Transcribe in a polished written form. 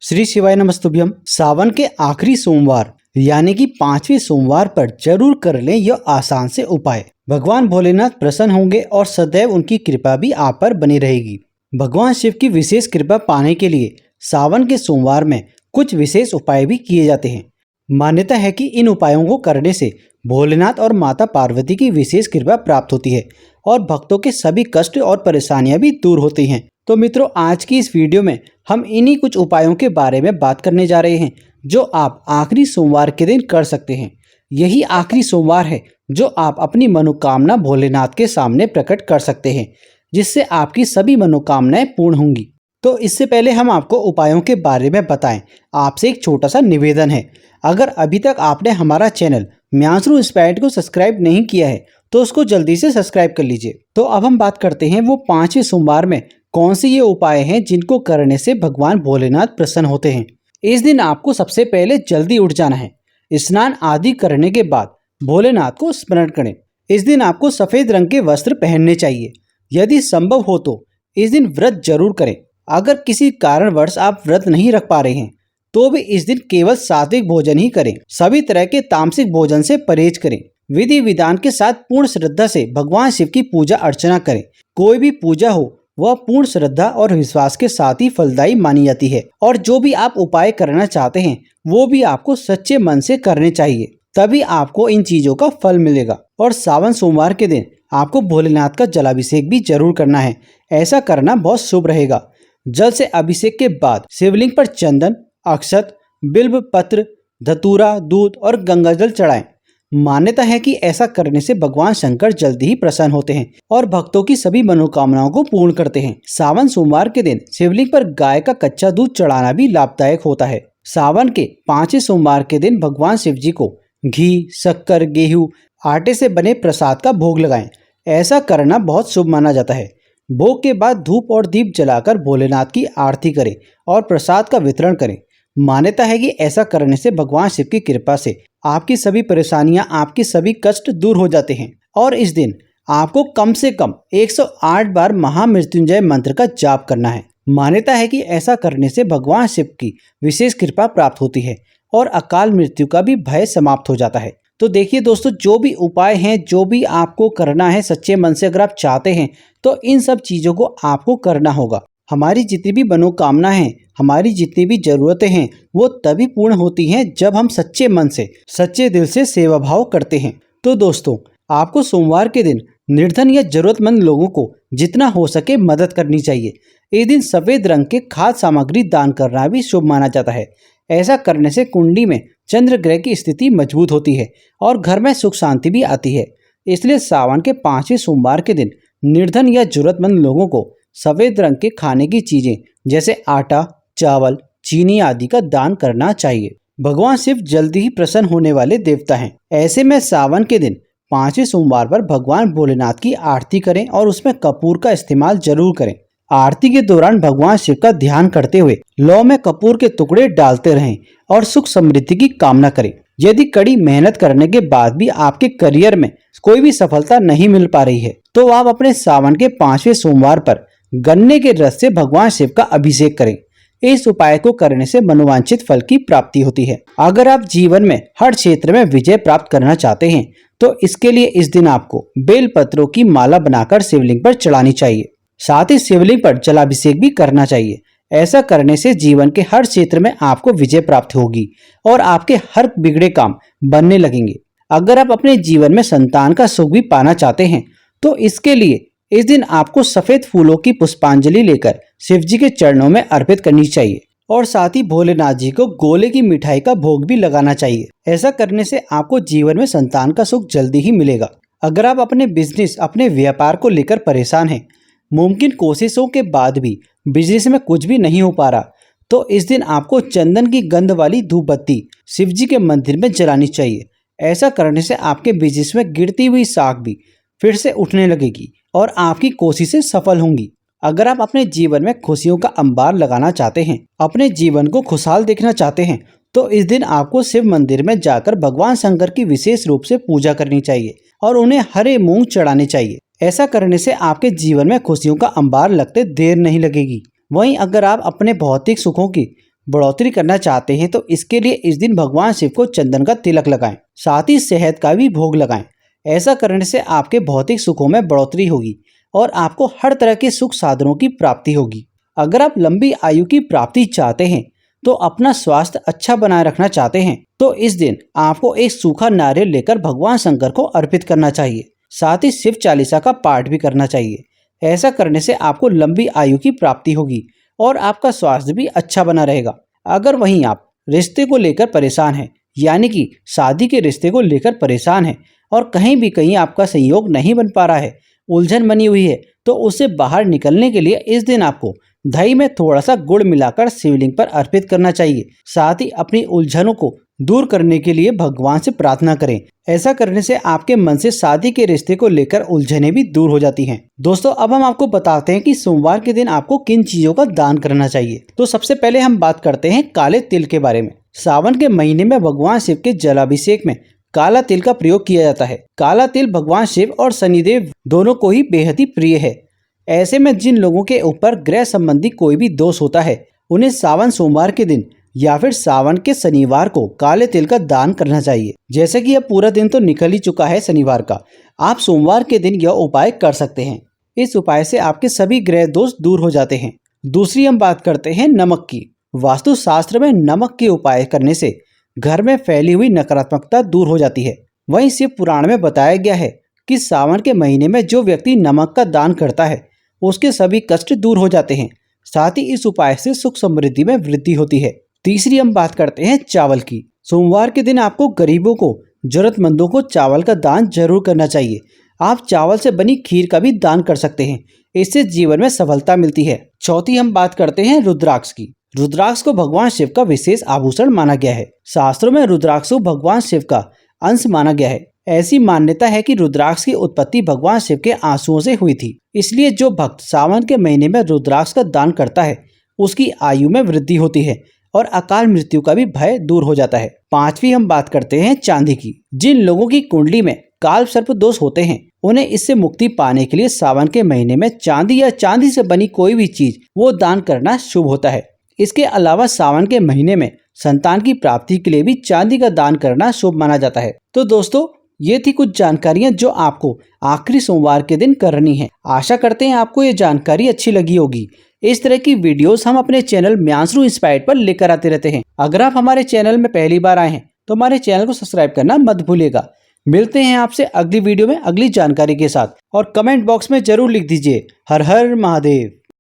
श्री शिवाय नमस्तुभ्यम। सावन के आखिरी सोमवार यानी कि 5वें सोमवार पर जरूर कर लें यह आसान से उपाय। भगवान भोलेनाथ प्रसन्न होंगे और सदैव उनकी कृपा भी आप पर बनी रहेगी। भगवान शिव की विशेष कृपा पाने के लिए सावन के सोमवार में कुछ विशेष उपाय भी किए जाते हैं। मान्यता है कि इन उपायों को करने से भोलेनाथ और माता पार्वती की विशेष कृपा प्राप्त होती है और भक्तों के सभी कष्ट और परेशानियां भी दूर होती हैं। तो मित्रों, आज की इस वीडियो में हम इन्हीं कुछ उपायों के बारे में बात करने जा रहे हैं जो आप आखिरी सोमवार के दिन कर सकते हैं। यही आखिरी सोमवार है जो आप अपनी मनोकामना भोलेनाथ के सामने प्रकट कर सकते हैं, जिससे आपकी सभी मनोकामनाएं पूर्ण होंगी। तो इससे पहले हम आपको उपायों के बारे में बताएं, आपसे एक छोटा सा निवेदन है। अगर अभी तक आपने हमारा चैनल म्यांसरू इंस्पायर्ड को सब्सक्राइब नहीं किया है तो उसको जल्दी से सब्सक्राइब कर लीजिए। तो अब हम बात करते हैं वो 5वें सोमवार में कौन से ये उपाय हैं जिनको करने से भगवान भोलेनाथ प्रसन्न होते हैं। इस दिन आपको सबसे पहले जल्दी उठ जाना है। स्नान आदि करने के बाद भोलेनाथ को स्मरण करें। इस दिन आपको सफेद रंग के वस्त्र पहनने चाहिए। यदि संभव हो तो इस दिन व्रत जरूर करें। अगर किसी कारणवश आप व्रत नहीं रख पा रहे हैं तो भी इस दिन केवल सात्विक भोजन ही करें। सभी तरह के तामसिक भोजन से परहेज करें। विधि विधान के साथ पूर्ण श्रद्धा से भगवान शिव की पूजा अर्चना करें। कोई भी पूजा हो वह पूर्ण श्रद्धा और विश्वास के साथ ही फलदायी मानी जाती है और जो भी आप उपाय करना चाहते हैं वो भी आपको सच्चे मन से करने चाहिए, तभी आपको इन चीजों का फल मिलेगा। और सावन सोमवार के दिन आपको भोलेनाथ का जलाभिषेक भी जरूर करना है। ऐसा करना बहुत शुभ रहेगा। जल से अभिषेक के बाद शिवलिंग पर चंदन, अक्षत, बिल्व पत्र, धतूरा, दूध और गंगाजल चढ़ाएं। मान्यता है कि ऐसा करने से भगवान शंकर जल्दी ही प्रसन्न होते हैं और भक्तों की सभी मनोकामनाओं को पूर्ण करते हैं। सावन सोमवार के दिन शिवलिंग पर गाय का कच्चा दूध चढ़ाना भी लाभदायक होता है। सावन के 5वें सोमवार के दिन भगवान शिव जी को घी, शक्कर, गेहूं, आटे से बने प्रसाद का भोग लगाएं। ऐसा करना बहुत शुभ माना जाता है। भोग के बाद धूप और दीप जलाकर भोलेनाथ की आरती करें और प्रसाद का वितरण करें। मान्यता है कि ऐसा करने से भगवान शिव की कृपा से आपकी सभी परेशानियां, आपके सभी कष्ट दूर हो जाते हैं। और इस दिन आपको कम से कम 108 बार महामृत्युंजय मंत्र का जाप करना है। मान्यता है कि ऐसा करने से भगवान शिव की विशेष कृपा प्राप्त होती है और अकाल मृत्यु का भी भय समाप्त हो जाता है। तो देखिए दोस्तों, जो भी उपाय हैं, जो भी आपको करना है सच्चे मन से अगर आप चाहते हैं तो इन सब चीजों को आपको करना होगा। हमारी जितनी भी मनोकामना है, हमारी जितनी भी जरूरतें हैं वो तभी पूर्ण होती हैं जब हम सच्चे मन से, सच्चे दिल से सेवा भाव करते हैं। तो दोस्तों, आपको सोमवार के दिन निर्धन या जरूरतमंद लोगों को जितना हो सके मदद करनी चाहिए। इस दिन सफेद रंग के खाद्य सामग्री दान करना भी शुभ माना जाता है। ऐसा करने से कुंडली में चंद्र ग्रह की स्थिति मजबूत होती है और घर में सुख शांति भी आती है। इसलिए सावन के 5वें सोमवार के दिन निर्धन या जरूरतमंद लोगों को सफेद रंग के खाने की चीजें जैसे आटा, चावल, चीनी आदि का दान करना चाहिए। भगवान शिव जल्दी ही प्रसन्न होने वाले देवता हैं। ऐसे में सावन के दिन 5वें सोमवार पर भगवान भोलेनाथ की आरती करें और उसमें कपूर का इस्तेमाल जरूर करें। आरती के दौरान भगवान शिव का ध्यान करते हुए लौ में कपूर के टुकड़े डालते रहें और सुख समृद्धि की कामना करें। यदि कड़ी मेहनत करने के बाद भी आपके करियर में कोई भी सफलता नहीं मिल पा रही है तो आप अपने सावन के 5वें सोमवार पर गन्ने के रस से भगवान शिव का अभिषेक करें। इस उपाय को करने से मनोवांछित फल की प्राप्ति होती है। अगर आप जीवन में हर क्षेत्र में विजय प्राप्त करना चाहते हैं तो इसके लिए इस दिन आपको बेल पत्रों की माला बनाकर शिवलिंग पर चढ़ानी चाहिए। साथ ही शिवलिंग पर जलाभिषेक भी करना चाहिए। ऐसा करने से जीवन के हर क्षेत्र में आपको विजय प्राप्त होगी और आपके हर बिगड़े काम बनने लगेंगे। अगर आप अपने जीवन में संतान का सुख भी पाना चाहते हैं तो इसके लिए इस दिन आपको सफेद फूलों की पुष्पांजलि लेकर शिव जी के चरणों में अर्पित करनी चाहिए और साथ ही भोलेनाथ जी को गोले की मिठाई का भोग भी लगाना चाहिए। ऐसा करने से आपको जीवन में संतान का सुख जल्दी ही मिलेगा। अगर आप अपने बिजनेस, अपने व्यापार को लेकर परेशान हैं, मुमकिन कोशिशों के बाद भी बिजनेस में कुछ भी नहीं हो पा रहा, तो इस दिन आपको चंदन की गंध वाली धूप बत्ती शिव जी के मंदिर में जलानी चाहिए। ऐसा करने से आपके बिजनेस में गिरती हुई साख भी फिर से उठने लगेगी और आपकी कोशिशें सफल होंगी। अगर आप अपने जीवन में खुशियों का अंबार लगाना चाहते हैं, अपने जीवन को खुशहाल देखना चाहते हैं, तो इस दिन आपको शिव मंदिर में जाकर भगवान शंकर की विशेष रूप से पूजा करनी चाहिए और उन्हें हरे मूंग चढ़ाने चाहिए। ऐसा करने से आपके जीवन में खुशियों का अंबार लगते देर नहीं लगेगी। वहीं अगर आप अपने भौतिक सुखों की बढ़ोतरी करना चाहते हैं तो इसके लिए इस दिन भगवान शिव को चंदन का तिलक लगाएं। साथ ही शहद का भी भोग लगाएं। ऐसा करने से आपके भौतिक सुखों में बढ़ोतरी होगी और आपको हर तरह के सुख साधनों की प्राप्ति होगी। अगर आप लंबी आयु की प्राप्ति चाहते हैं तो अपना स्वास्थ्य अच्छा बनाए रखना चाहते हैं तो इस दिन आपको एक सूखा नारियल लेकर भगवान शंकर को अर्पित करना चाहिए। साथ ही शिव चालीसा का पाठ भी करना चाहिए। ऐसा करने से आपको लंबी आयु की प्राप्ति होगी और आपका स्वास्थ्य भी अच्छा बना रहेगा। अगर वहीं आप रिश्ते को लेकर परेशान हैं, यानी कि शादी के रिश्ते को लेकर परेशान हैं और कहीं आपका संयोग नहीं बन पा रहा है, उलझन बनी हुई है, तो उससे बाहर निकलने के लिए इस दिन आपको दही में थोड़ा सा गुड़ मिलाकर शिवलिंग पर अर्पित करना चाहिए। साथ ही अपनी उलझनों को दूर करने के लिए भगवान से प्रार्थना करें। ऐसा करने से आपके मन से शादी के रिश्ते को लेकर उलझनें भी दूर हो जाती हैं। दोस्तों, अब हम आपको बताते हैं कि सोमवार के दिन आपको किन चीजों का दान करना चाहिए। तो सबसे पहले हम बात करते हैं काले तिल के बारे में। सावन के महीने में भगवान शिव के जलाभिषेक में काला तिल का प्रयोग किया जाता है। काला तिल भगवान शिव और शनिदेव दोनों को ही बेहद ही प्रिय है। ऐसे में जिन लोगों के ऊपर ग्रह संबंधी कोई भी दोष होता है, उन्हें सावन सोमवार के दिन या फिर सावन के शनिवार को काले तिल का दान करना चाहिए। जैसे कि अब पूरा दिन तो निकल ही चुका है शनिवार का, आप सोमवार के दिन यह उपाय कर सकते हैं। इस उपाय से आपके सभी ग्रह दोष दूर हो जाते हैं। दूसरी हम बात करते हैं नमक की। वास्तु शास्त्र में नमक के उपाय करने से घर में फैली हुई नकारात्मकता दूर हो जाती है। वहीं शिव पुराण में बताया गया है कि सावन के महीने में जो व्यक्ति नमक का दान करता है उसके सभी कष्ट दूर हो जाते हैं। साथ ही इस उपाय से सुख समृद्धि में वृद्धि होती है। तीसरी हम बात करते हैं चावल की। सोमवार के दिन आपको गरीबों को, जरूरतमंदों को चावल का दान जरूर करना चाहिए। आप चावल से बनी खीर का भी दान कर सकते हैं। इससे जीवन में सफलता मिलती है। चौथी हम बात करते हैं रुद्राक्ष की। रुद्राक्ष को भगवान शिव का विशेष आभूषण माना गया है। शास्त्रों में रुद्राक्ष को भगवान शिव का अंश माना गया है। ऐसी मान्यता है कि रुद्राक्ष की उत्पत्ति भगवान शिव के आंसुओं से हुई थी। इसलिए जो भक्त सावन के महीने में रुद्राक्ष का दान करता है उसकी आयु में वृद्धि होती है और अकाल मृत्यु का भी भय दूर हो जाता है। पांचवी हम बात करते हैं चांदी की। जिन लोगों की कुंडली में काल सर्प दोष होते हैं, उन्हें इससे मुक्ति पाने के लिए सावन के महीने में चांदी या चांदी से बनी कोई भी चीज वो दान करना शुभ होता है। इसके अलावा सावन के महीने में संतान की प्राप्ति के लिए भी चांदी का दान करना शुभ माना जाता है। तो दोस्तों, ये थी कुछ जानकारियां जो आपको आखिरी सोमवार के दिन करनी है। आशा करते हैं आपको ये जानकारी अच्छी लगी होगी। इस तरह की वीडियोस हम अपने चैनल म्यांसरू इंस्पायर्ड पर लेकर आते रहते हैं। अगर आप हमारे चैनल में पहली बार आए हैं तो हमारे चैनल को सब्सक्राइब करना मत भूलिएगा। मिलते हैं आपसे अगली वीडियो में अगली जानकारी के साथ, और कमेंट बॉक्स में जरूर लिख दीजिए हर हर महादेव।